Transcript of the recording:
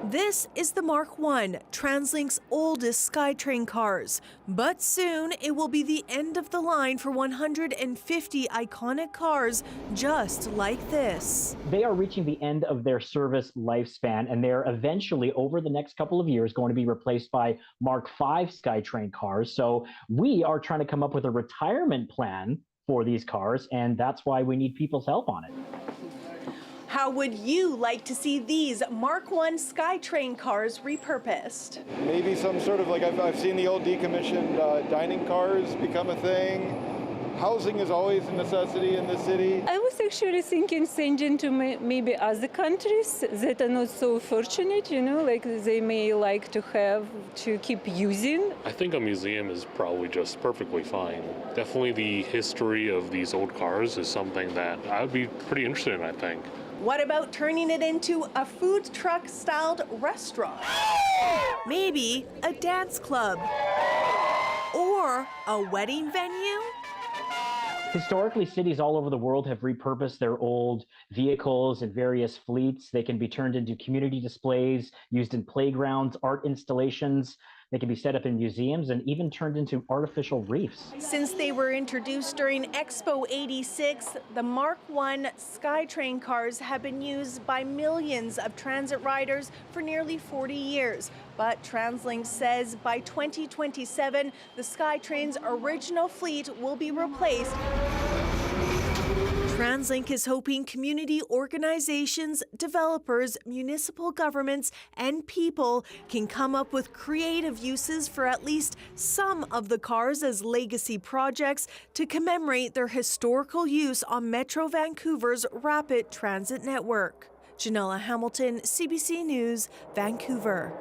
This is the Mark I, TransLink's oldest SkyTrain cars. But soon, it will be the end of the line for 150 iconic cars just like this. They are reaching the end of their service lifespan, and they're eventually, over the next couple of years, going to be replaced by Mark V SkyTrain cars. So we are trying to come up with a retirement plan for these cars, and that's why we need people's help on it. How would you like to see these Mark I SkyTrain cars repurposed? Maybe some sort of, like I've seen the old decommissioned dining cars become a thing. Housing is always a necessity in the city. I was actually thinking sending to maybe other countries that are not so fortunate, like they may like to have to keep using. I think a museum is probably just perfectly fine. Definitely the history of these old cars is something that I would be pretty interested in, I think. What about turning it into a food truck-styled restaurant? Maybe a dance club? Or a wedding venue? Historically, cities all over the world have repurposed their old vehicles and various fleets. They can be turned into community displays, used in playgrounds, art installations. They can be set up in museums and even turned into artificial reefs. Since they were introduced during Expo 86, the Mark I SkyTrain cars have been used by millions of transit riders for nearly 40 years. But TransLink says by 2027, the SkyTrain's original fleet will be replaced. TransLink is hoping community organizations, developers, municipal governments, and people can come up with creative uses for at least some of the cars as legacy projects to commemorate their historical use on Metro Vancouver's rapid transit network. Janella Hamilton, CBC News, Vancouver.